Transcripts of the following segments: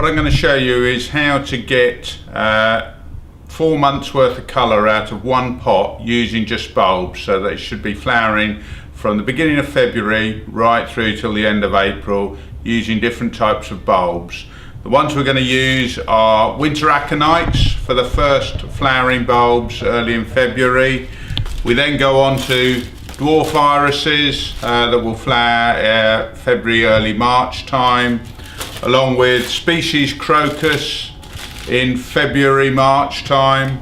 what I'm going to show you is how to get 4 months worth of colour out of one pot using just bulbs, so that it should be flowering from the beginning of February right through till the end of April using different types of bulbs. The ones we're going to use are winter aconites for the first flowering bulbs early in February. We then go on to dwarf irises that will flower February, early March time, along with species crocus in February, March time,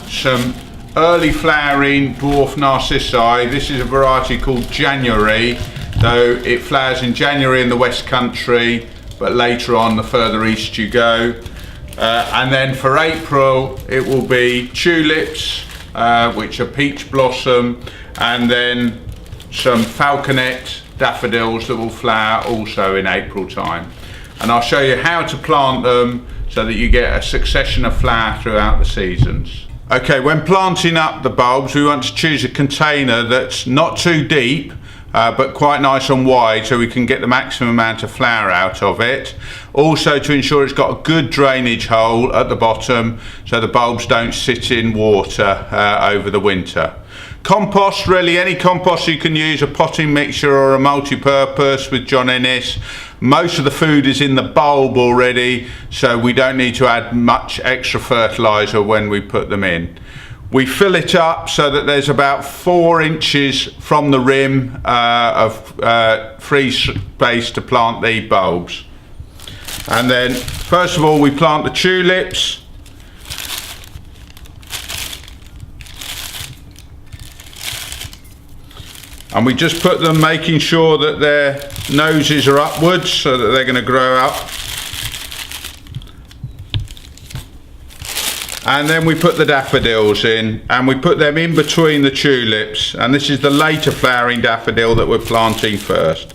some early flowering dwarf narcissi. This is a variety called January, though it flowers in January in the West Country, but later on the further east you go. And then for April it will be tulips, which are peach blossom, and then some falconet daffodils that will flower also in April time. And I'll show you how to plant them so that you get a succession of flower throughout the seasons. Okay, when planting up the bulbs, we want to choose a container that's not too deep but quite nice and wide, so we can get the maximum amount of flower out of it. Also, to ensure it's got a good drainage hole at the bottom so the bulbs don't sit in water over the winter. Compost, really any compost you can use, a potting mixture or a multi-purpose with John Ennis. Most of the food is in the bulb already, so we don't need to add much extra fertilizer when we put them in. We fill it up so that there's about 4 inches from the rim of free space to plant the bulbs. And then first of all we plant the tulips. And we just put them making sure that their noses are upwards so that they're going to grow up. And then we put the daffodils in, and we put them in between the tulips, and this is the later flowering daffodil that we're planting first.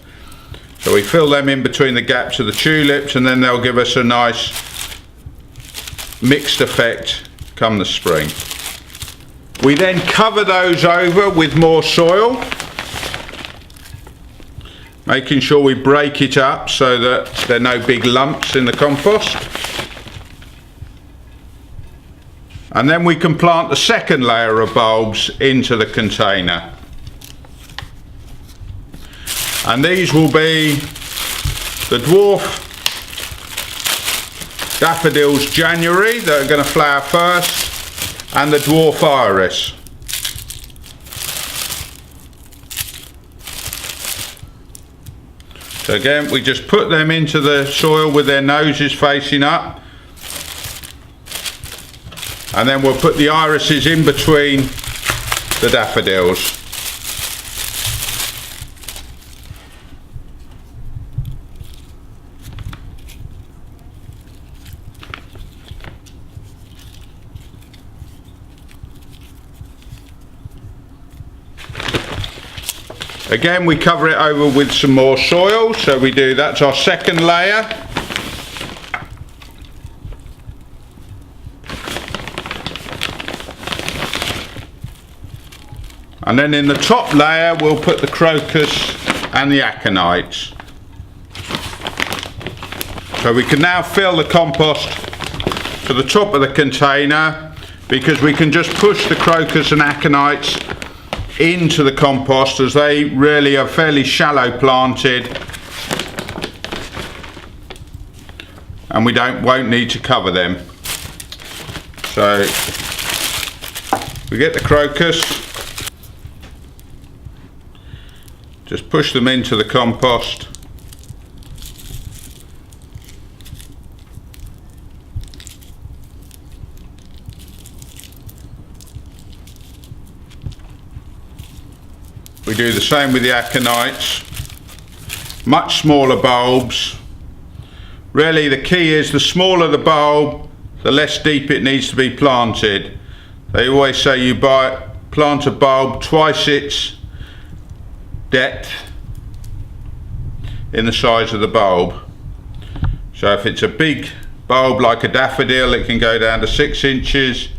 So we fill them in between the gaps of the tulips, and then they'll give us a nice mixed effect come the spring. We then cover those over with more soil, making sure we break it up so that there are no big lumps in the compost. And then we can plant the second layer of bulbs into the container. And these will be the dwarf daffodils January that are going to flower first, and the dwarf iris. So again, we just put them into the soil with their noses facing up, and then we'll put the irises in between the daffodils. Again, we cover it over with some more soil, so we do, that's our second layer. And then in the top layer we'll put the crocus and the aconites. So we can now fill the compost to the top of the container, because we can just push the crocus and aconites into the compost, as they really are fairly shallow planted, and we won't need to cover them. So we get the crocus, just push them into the compost, we do the same with the aconites, much smaller bulbs. Really the key is, the smaller the bulb, the less deep it needs to be planted. They always say you plant a bulb twice its depth in the size of the bulb. So if it's a big bulb like a daffodil, it can go down to 6 inches.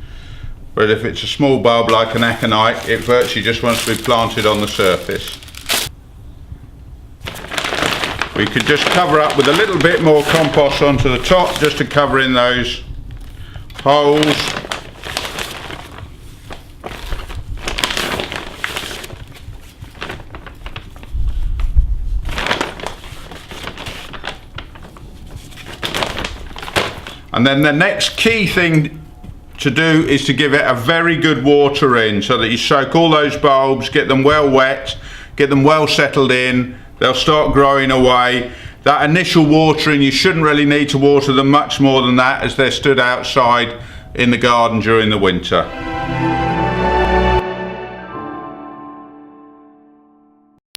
But if it's a small bulb like an aconite, it virtually just wants to be planted on the surface. We could just cover up with a little bit more compost onto the top, just to cover in those holes. And then the next key thing to do is to give it a very good watering, so that you soak all those bulbs, get them well wet, get them well settled in. They'll start growing away. That initial watering, you shouldn't really need to water them much more than that, as they're stood outside in the garden during the winter.